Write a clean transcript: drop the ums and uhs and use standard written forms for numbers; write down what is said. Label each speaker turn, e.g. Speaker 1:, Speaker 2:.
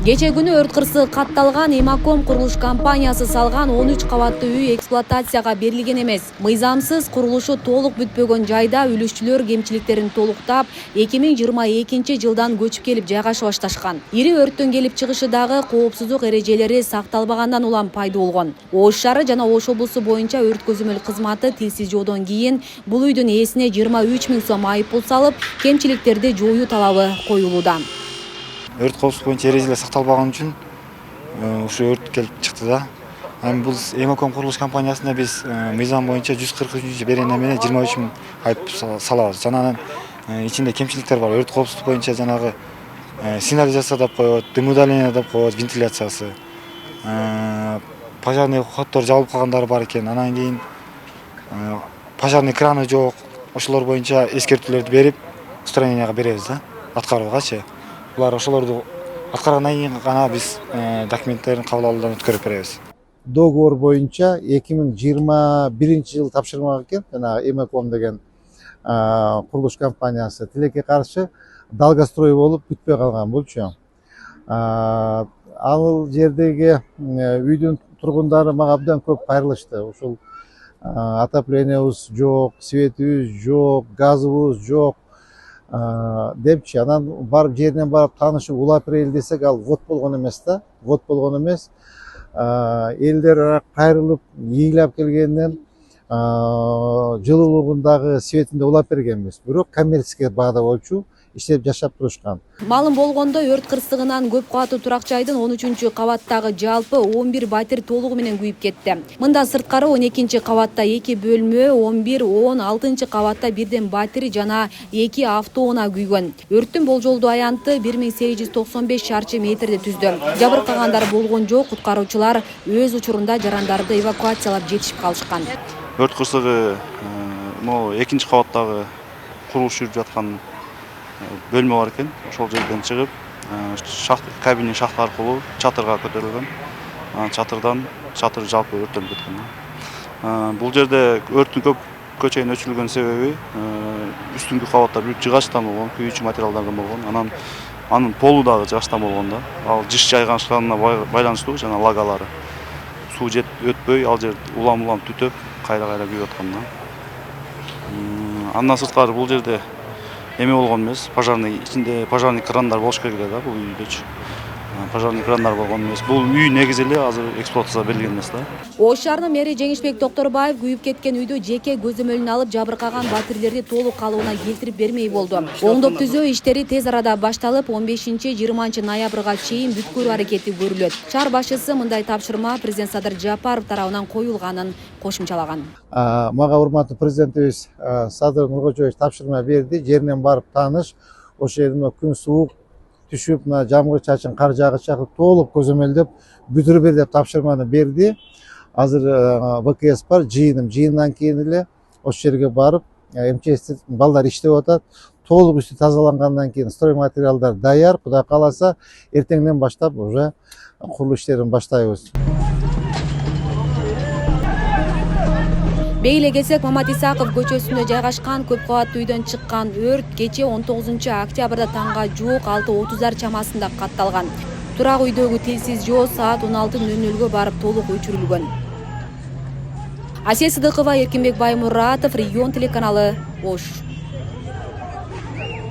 Speaker 1: Кече күнү өрт кырсыгы катталган Имаком курулуш компаниясы салган 13 кабаттуу үй эксплуатацияга берилген эмес. Мыйзамсыз курулушу толук бүтпөгөн жайда үлүшчүлөр кемчиликтерин толуктап, 2022 жылдан көчүп келип жайгашып башташкан. Ири өрттөн келип чыгышы дагы коопсуздук эрежелери сакталбагандан улам пайда болгон. Ош шаары жана Ош облусу боюнча өрт көзөмөл кызматы тилсиз жоодон кийин бул үйдүн ээсине 23 000 сом айып пул салып, кемчиликтерди жоюу талабы коюлууда.
Speaker 2: Өрт коопсуздук боюнча эрежелер сакталбаган үчүн ушу өрт келип чыкты да. Бул Имаком курулуш компаниясына биз мыйзам боюнча 143 берене менен 23 000 айып салабыз. Жана анын ичинде кемчиликтер бар. Өрт коопсуздук боюнча жанагы сигнализация деп коет, дым удаление деп коет, вентиляциясы. Пожарный хоттор жабылып калгандары бар экен. Анан кийин пожарный краны жок. Ошолор боюнча эскертүүлөрдү берип, устраненияга беребиз да, аткаруугачы. Булар ошолорду аткаргандан кийин гана биз документтерин кабыл алуудан өткөрүп беребиз.
Speaker 3: Договор боюнча 2021 жыл тапшырмак экен. Жана Имаком деген курулуш компаниясы тилекке каршы Долгострой болуп бүтпөй калган болчу. Ал жердеги үйдүн тургундары мага абдан көп кайрылышты. Ушул отоплениябыз жок, светибиз жок, газыбыз жок депчи. Анан барып жеринен барып таанышып улап берели десек, ал вот болгон эмес да, вот болгон эмес. Элдер кайрылып, ийгилеп келгенден жылуулугундагы светинде улап бергенбиз. Бирок коммерческий баада болчу, иштеп жашап турушкан.
Speaker 1: Малым болгондо өрт кырсыгынан көп кабаттуу турак жайдын 13-кабаттагы жалпы 11 батир толугу менен күйүп кетти. Мында сырткары 12-кабатта 2 бөлмө, 11, 16-кабатта бирден батир жана 2 автоунаа күйгөн. Өрттүн болжолдуу аянты 1895 шарчы метрди түздү. Жабыркагандар болгон жок, куткаруучулар өз учурунда жарандарды эвакуациялап жетишип калышкан.
Speaker 4: Өрт кырсыгы могу 2-кабаттагы курулуш жүрүп жаткан бөлмө бар экен. Ошол жерден чыгып, кабинин шахты аркылуу чатырга көтөрүлгөн. Чатыр жалпы өрттөнүп кеткен. Бул жерде өрттүн көп көчөйүн өчүрүлгөн себеби үстүңкү кабаттар бүт жыгачтан болгон, күйүүчү материалдардан болгон. Анын полу дагы жыгачтан болгон да. Ал жыш жайгашканына байланыштуу жана лагалары. Суу өтпөй, ал жер улам түтөп, кайра күйүп аткан да. Андан сырткары бул жерде эме болгон эмес, ичинде пожарный крандар болуш керек да, бул үйдөчү. Пожарный крандар болгон эмес. Бул үй негизи эле азыр эксплуатацияга берилген эмес да.
Speaker 1: Ош шаарынын мэри Жеңишбек Токторбаев күйүп кеткен үйдү жеке көзөмөлүнө алып, жабыркаган батирлерди толук калыбына келтирип бермей болду. Оңдоп түзөө иштери тез арада башталып, 15-20 ноябрга чейин бүткөрүү аракети көрүлөт. Шаар башчысы мындай тапшырма президент Садыр Жапаров тарабынан коюлганын кошумчалаган.
Speaker 3: Мага урматтуу президентибиз Садыр Нуркожоевич тапшырма берди. Жеринен барып тааныш, ошол жерде күн суук түшүп, жамгыр чачын, кар жаагыч жакты толук көзөмөлдөп бүтүрүп бер деп тапшырманы берди. Азыр ВКС бар, жыйындан кийин эле ошол жерге барып, МЧС балдар иштеп атат. Толук үстү тазалангандан кийин строй материалдар даяр. Кудай кааласа, эртеңден баштап уже курулуш иштерин баштайбыз.
Speaker 1: Бейле келсек, Мамат Исаков көчөсүндө жайгашкан көп кабаттуу үйдөн чыккан өрт кече 19 октябрда таңга жуук 6:30 чамасында катталган. Турак үйдөгү тилсиз жоо саат 16:00 барып толук өчүрүлгөн. Асия Сыдыкова, Эркинбек Баймуратов, Регион телеканалы, Ош.